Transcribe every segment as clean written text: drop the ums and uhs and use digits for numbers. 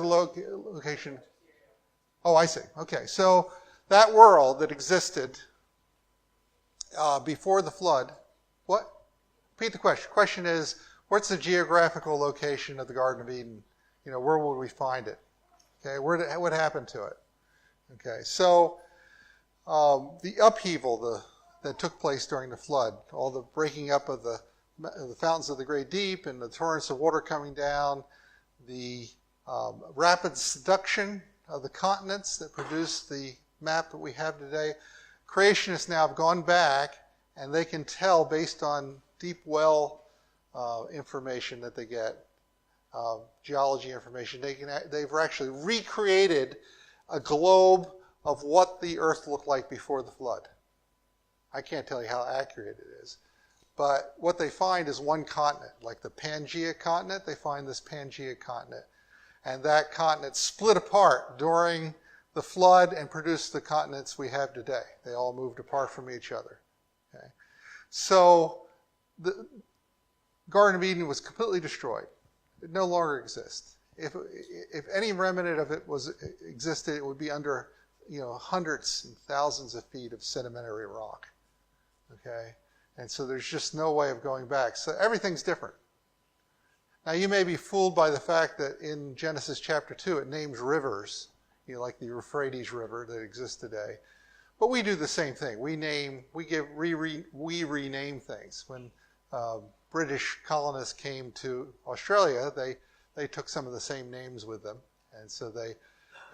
location? Oh, I see. Okay, so that world that existed before the flood, what? Repeat the question. The question is, what's the geographical location of the Garden of Eden? Where would we find it? Okay, what happened to it? Okay, so the upheaval that took place during the flood, all the breaking up of the fountains of the great deep and the torrents of water coming down, the rapid seduction of the continents that produced the map that we have today. Creationists now have gone back and they can tell based on deep well information that they get, geology information, they've actually recreated a globe of what the earth looked like before the flood. I can't tell you how accurate it is. But what they find is one continent, like the Pangea continent. They find this Pangea continent. And that continent split apart during the flood and produced the continents we have today. They all moved apart from each other. Okay? So the Garden of Eden was completely destroyed. It no longer exists. If any remnant of it existed, it would be under hundreds and thousands of feet of sedimentary rock. Okay? And so there's just no way of going back. So everything's different. Now you may be fooled by the fact that in Genesis chapter 2 it names rivers, like the Euphrates River that exists today. But we do the same thing. We rename things. When British colonists came to Australia, they took some of the same names with them. And so they,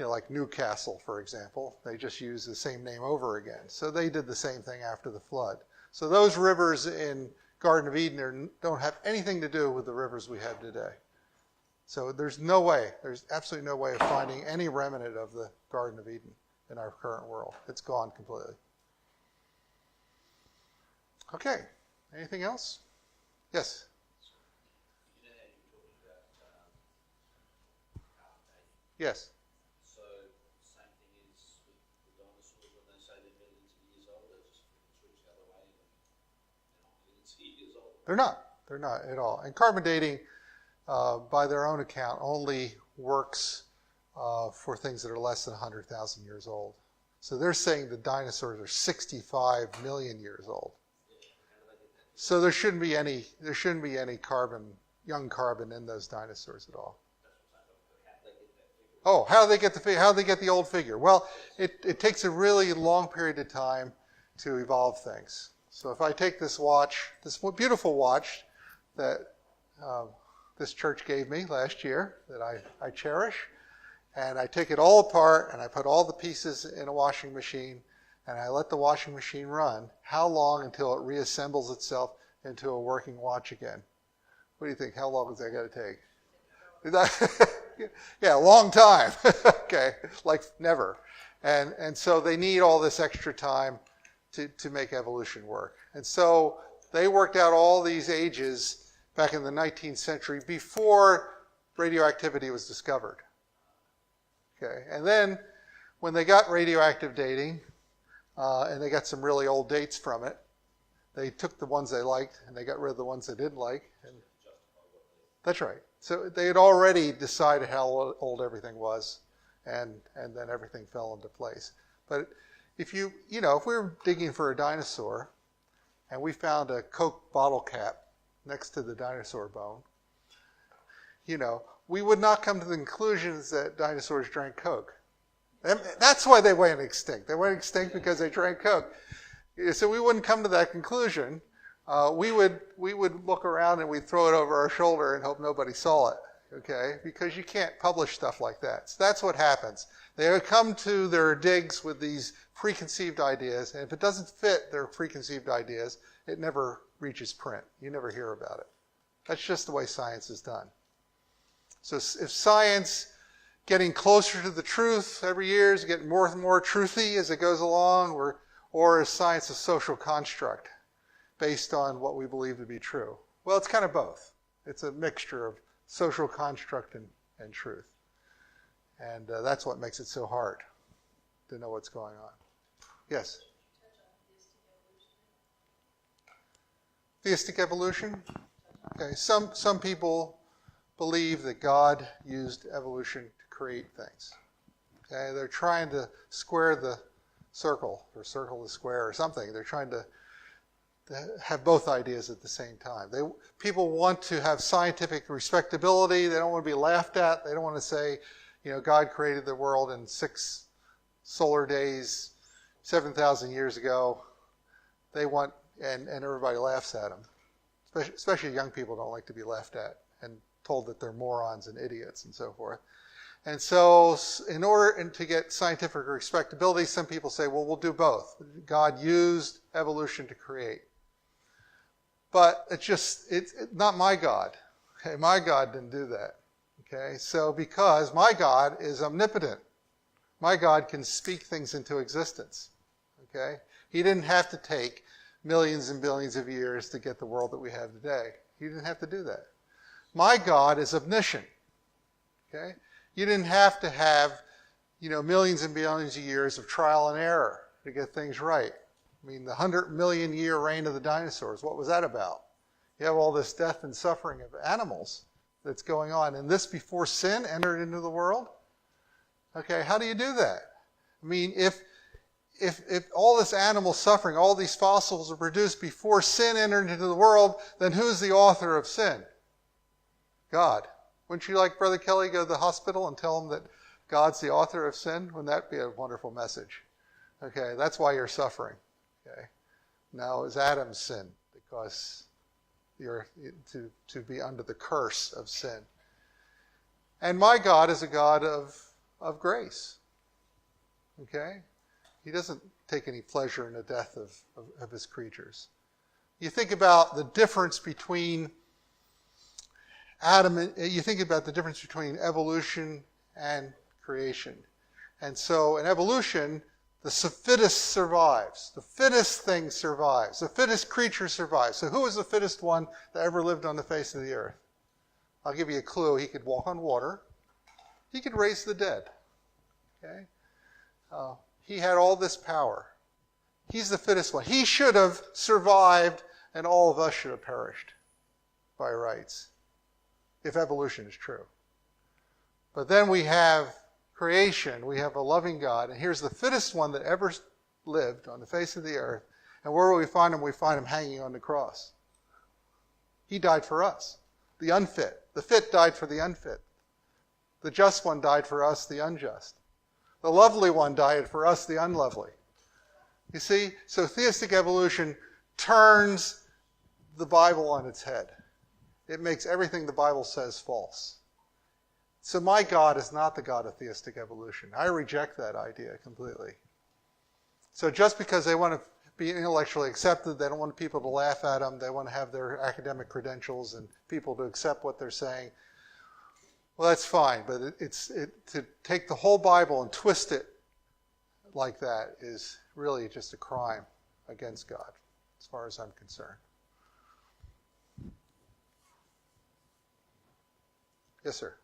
like Newcastle, for example, they just used the same name over again. So they did the same thing after the flood. So those rivers in Garden of Eden don't have anything to do with the rivers we have today. So there's absolutely no way of finding any remnant of the Garden of Eden in our current world. It's gone completely. Okay, anything else? Yes? Yes. So same thing is with the dinosaurs when they say they're millions of years old, they just switch the other way and they're not millions of years old. They're not. They're not at all. And carbon dating, by their own account, only works for things that are less than 100,000 years old. So they're saying the dinosaurs are 65 million years old. So there shouldn't be any young carbon in those dinosaurs at all. Oh, how do they get the old figure? Well, it takes a really long period of time to evolve things. So if I take this watch, this beautiful watch that this church gave me last year that I cherish, and I take it all apart and I put all the pieces in a washing machine and I let the washing machine run, how long until it reassembles itself into a working watch again? What do you think? How long is that going to take? Yeah, a long time. Okay, like never. And so they need all this extra time to make evolution work. And so they worked out all these ages back in the 19th century before radioactivity was discovered. Okay, and then when they got radioactive dating, and they got some really old dates from it, they took the ones they liked and they got rid of the ones they didn't like. And that's right. So they had already decided how old everything was, and then everything fell into place. But if we were digging for a dinosaur and we found a Coke bottle cap next to the dinosaur bone, we would not come to the conclusions that dinosaurs drank Coke. And that's why they went extinct. They went extinct because they drank Coke. So we wouldn't come to that conclusion. We would look around and we'd throw it over our shoulder and hope nobody saw it, okay? Because you can't publish stuff like that. So that's what happens. They come to their digs with these preconceived ideas, and if it doesn't fit their preconceived ideas, it never reaches print. You never hear about it. That's just the way science is done. So if science getting closer to the truth every year is getting more and more truthy as it goes along, or is science a social construct based on what we believe to be true? Well, it's kind of both. It's a mixture of social construct and truth. And that's what makes it so hard to know what's going on. Yes? Theistic evolution? Okay, some people believe that God used evolution to create things. Okay, they're trying to square the circle, or circle the square, or something. They're trying to have both ideas at the same time. People want to have scientific respectability. They don't want to be laughed at. They don't want to say, God created the world in 6 solar days, 7,000 years ago. They want, and everybody laughs at them. Especially young people don't like to be laughed at and told that they're morons and idiots and so forth. And so in order to get scientific respectability, some people say, well, we'll do both. God used evolution to create. But it's not my God. Okay, my God didn't do that. Okay, so because my God is omnipotent, my God can speak things into existence. Okay, he didn't have to take millions and billions of years to get the world that we have today. He didn't have to do that. My God is omniscient. Okay, you didn't have to have, millions and billions of years of trial and error to get things right. I mean, the 100 million year reign of the dinosaurs, what was that about? You have all this death and suffering of animals that's going on. And this before sin entered into the world? Okay, how do you do that? I mean, if all this animal suffering, all these fossils are produced before sin entered into the world, then who's the author of sin? God. Wouldn't you like Brother Kelly go to the hospital and tell him that God's the author of sin? Wouldn't that be a wonderful message? Okay, that's why you're suffering. Okay. Now, is Adam's sin because you're to be under the curse of sin? And my God is a God of grace. Okay? He doesn't take any pleasure in the death of his creatures. You think about the difference between you think about the difference between evolution and creation. And so in evolution, the fittest survives. The fittest thing survives. The fittest creature survives. So who was the fittest one that ever lived on the face of the earth? I'll give you a clue. He could walk on water. He could raise the dead. Okay? He had all this power. He's the fittest one. He should have survived, and all of us should have perished by rights, if evolution is true. But then we have creation. We have a loving God. And here's the fittest one that ever lived on the face of the earth. And where will we find him? We find him hanging on the cross. He died for us, the unfit. The fit died for the unfit. The just one died for us, the unjust. The lovely one died for us, the unlovely. You see? So theistic evolution turns the Bible on its head. It makes everything the Bible says false. So my God is not the God of theistic evolution. I reject that idea completely. So just because they want to be intellectually accepted, they don't want people to laugh at them, they want to have their academic credentials and people to accept what they're saying, well, that's fine. But to take the whole Bible and twist it like that is really just a crime against God, as far as I'm concerned. Yes, sir.